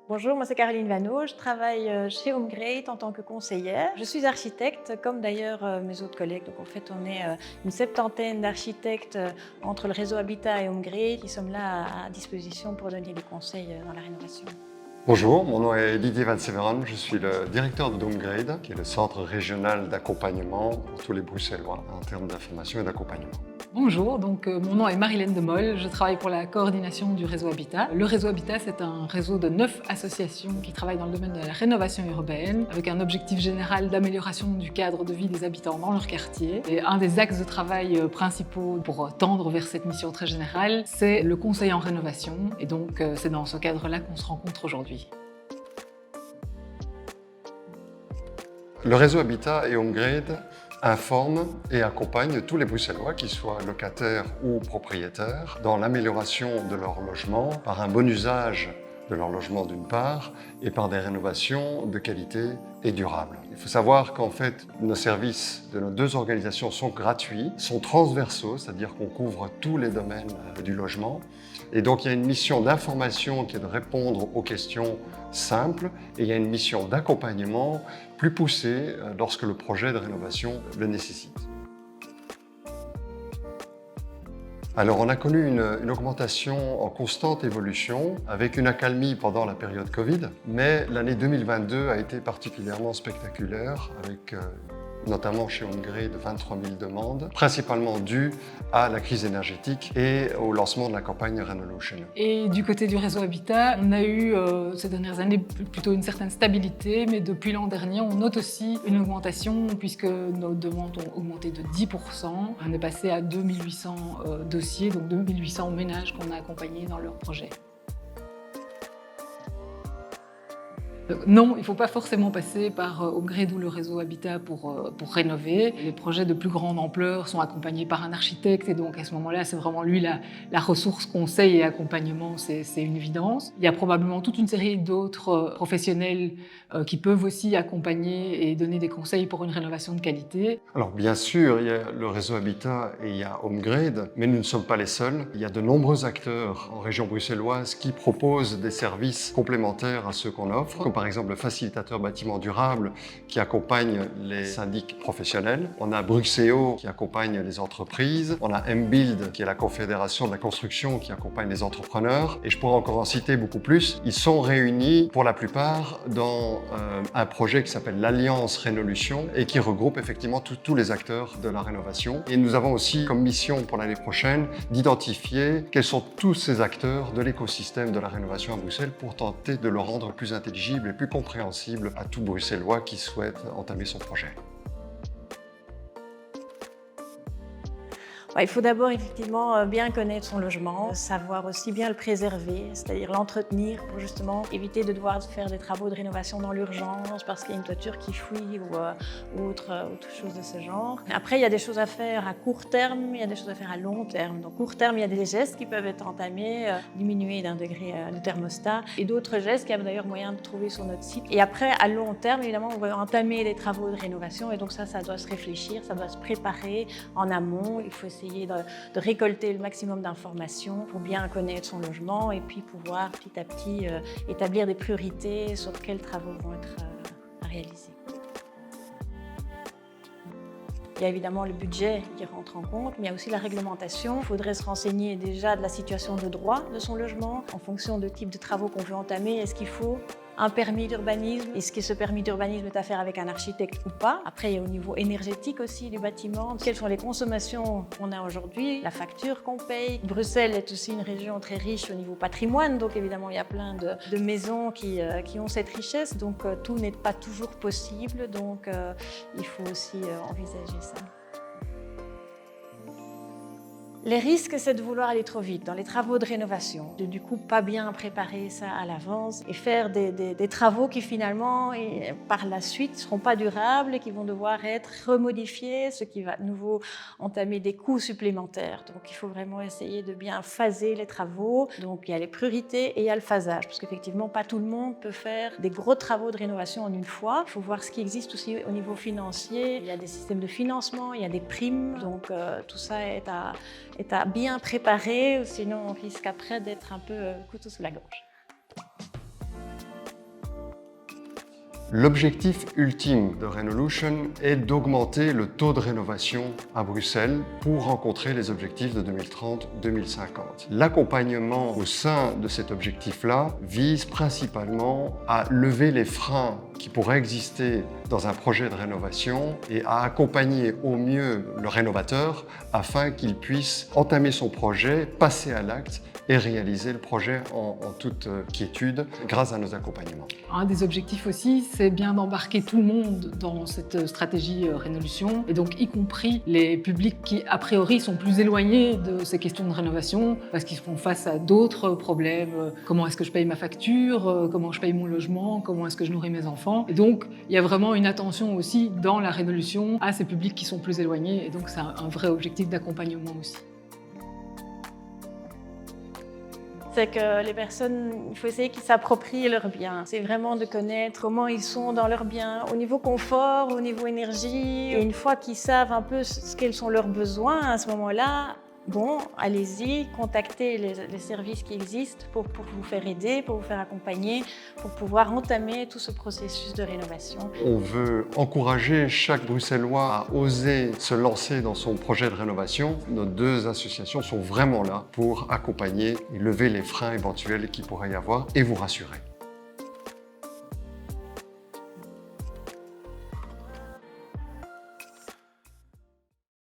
Bonjour, moi c'est Caroline Vano, je travaille chez HomeGrade en tant que conseillère. Je suis architecte, comme d'ailleurs mes autres collègues. Donc en fait, on est une septantaine d'architectes entre le réseau Habitat et HomeGrade qui sommes là à disposition pour donner des conseils dans la rénovation. Bonjour, mon nom est Didier Van Severen, je suis le directeur de HomeGrade, qui est le centre régional d'accompagnement pour tous les Bruxellois en termes d'information et d'accompagnement. Bonjour, mon nom est Marilène Demolle, je travaille pour la coordination du réseau Habitat. Le réseau Habitat, c'est un réseau de 9 associations qui travaillent dans le domaine de la rénovation urbaine, avec un objectif général d'amélioration du cadre de vie des habitants dans leur quartier. Et un des axes de travail principaux pour tendre vers cette mission très générale, c'est le conseil en rénovation. Et donc, c'est dans ce cadre-là qu'on se rencontre aujourd'hui. Le réseau Habitat et HomeGrade informent et accompagnent tous les Bruxellois, qu'ils soient locataires ou propriétaires, dans l'amélioration de leur logement par un bon usage de leur logement d'une part et par des rénovations de qualité et durables. Il faut savoir qu'en fait, nos services de nos deux organisations sont gratuits, sont transversaux, c'est-à-dire qu'on couvre tous les domaines du logement. Et donc il y a une mission d'information qui est de répondre aux questions simples et il y a une mission d'accompagnement plus poussée lorsque le projet de rénovation le nécessite. Alors on a connu une augmentation en constante évolution avec une accalmie pendant la période Covid, mais l'année 2022 a été particulièrement spectaculaire avec notamment chez HomeGrade 23 000 demandes, principalement dues à la crise énergétique et au lancement de la campagne Renolotion. Et du côté du réseau Habitat, on a eu ces dernières années plutôt une certaine stabilité, mais depuis l'an dernier, on note aussi une augmentation puisque nos demandes ont augmenté de 10%. On est passé à 2800 dossiers, donc 2800 ménages qu'on a accompagnés dans leur projet. Non, il ne faut pas forcément passer par HomeGrade ou le réseau Habitat pour rénover. Les projets de plus grande ampleur sont accompagnés par un architecte et donc à ce moment-là, c'est vraiment lui la ressource conseil et accompagnement, c'est une évidence. Il y a probablement toute une série d'autres professionnels qui peuvent aussi accompagner et donner des conseils pour une rénovation de qualité. Alors bien sûr, il y a le réseau Habitat et il y a HomeGrade, mais nous ne sommes pas les seuls. Il y a de nombreux acteurs en région bruxelloise qui proposent des services complémentaires à ceux qu'on offre, comme par exemple le facilitateur bâtiment durable qui accompagne les syndics professionnels. On a Bruxeo qui accompagne les entreprises. On a MBuild qui est la confédération de la construction qui accompagne les entrepreneurs. Et je pourrais encore en citer beaucoup plus. Ils sont réunis pour la plupart dans un projet qui s'appelle l'Alliance Rénolution et qui regroupe effectivement tous les acteurs de la rénovation. Et nous avons aussi comme mission pour l'année prochaine d'identifier quels sont tous ces acteurs de l'écosystème de la rénovation à Bruxelles pour tenter de le rendre plus intelligible et plus compréhensible à tout Bruxellois qui souhaite entamer son projet. Il faut d'abord effectivement bien connaître son logement, savoir aussi bien le préserver, c'est-à-dire l'entretenir pour justement éviter de devoir faire des travaux de rénovation dans l'urgence parce qu'il y a une toiture qui fuit ou autre chose de ce genre. Après, il y a des choses à faire à court terme, il y a des choses à faire à long terme. Donc court terme, il y a des gestes qui peuvent être entamés, diminuer d'1 degré le thermostat et d'autres gestes qu'il y a d'ailleurs moyen de trouver sur notre site. Et après, à long terme, évidemment, on va entamer les travaux de rénovation et donc ça doit se réfléchir, ça doit se préparer en amont. Il faut essayer de récolter le maximum d'informations pour bien connaître son logement et puis pouvoir petit à petit établir des priorités sur quels travaux vont être réalisés. Il y a évidemment le budget qui rentre en compte, mais il y a aussi la réglementation. Il faudrait se renseigner déjà de la situation de droit de son logement en fonction du type de travaux qu'on veut entamer. Est-ce qu'il faut un permis d'urbanisme? Est-ce que ce permis d'urbanisme est à faire avec un architecte ou pas? Après, il y a au niveau énergétique aussi du bâtiment. Quelles sont les consommations qu'on a aujourd'hui? La facture qu'on paye. Bruxelles est aussi une région très riche au niveau patrimoine, donc évidemment, il y a plein de maisons qui ont cette richesse. Donc, tout n'est pas toujours possible, donc il faut aussi envisager ça. Les risques, c'est de vouloir aller trop vite dans les travaux de rénovation, de du coup pas bien préparer ça à l'avance et faire des travaux qui finalement, et par la suite, ne seront pas durables et qui vont devoir être remodifiés, ce qui va de nouveau entamer des coûts supplémentaires. Donc il faut vraiment essayer de bien phaser les travaux. Donc il y a les priorités et il y a le phasage, parce qu'effectivement, pas tout le monde peut faire des gros travaux de rénovation en une fois. Il faut voir ce qui existe aussi au niveau financier. Il y a des systèmes de financement, il y a des primes, donc tout ça est à bien préparer, sinon on risque après d'être un peu couteau sous la gorge. L'objectif ultime de Renolution est d'augmenter le taux de rénovation à Bruxelles pour rencontrer les objectifs de 2030-2050. L'accompagnement au sein de cet objectif-là vise principalement à lever les freins qui pourraient exister dans un projet de rénovation et à accompagner au mieux le rénovateur afin qu'il puisse entamer son projet, passer à l'acte et réaliser le projet en toute quiétude grâce à nos accompagnements. Un des objectifs aussi, c'est bien d'embarquer tout le monde dans cette stratégie Renolution, et donc y compris les publics qui, a priori, sont plus éloignés de ces questions de rénovation parce qu'ils font face à d'autres problèmes. Comment est-ce que je paye ma facture? Comment je paye mon logement? Comment est-ce que je nourris mes enfants? Et donc, il y a vraiment une attention aussi dans la Renolution à ces publics qui sont plus éloignés, et donc c'est un vrai objectif d'accompagnement aussi. C'est que les personnes, il faut essayer qu'ils s'approprient leurs biens. C'est vraiment de connaître comment ils sont dans leurs biens, au niveau confort, au niveau énergie. Et une fois qu'ils savent un peu quels sont leurs besoins, à ce moment-là, bon, allez-y, contactez les services qui existent pour vous faire aider, pour vous faire accompagner, pour pouvoir entamer tout ce processus de rénovation. On veut encourager chaque Bruxellois à oser se lancer dans son projet de rénovation. Nos deux associations sont vraiment là pour accompagner et lever les freins éventuels qu'il pourrait y avoir et vous rassurer.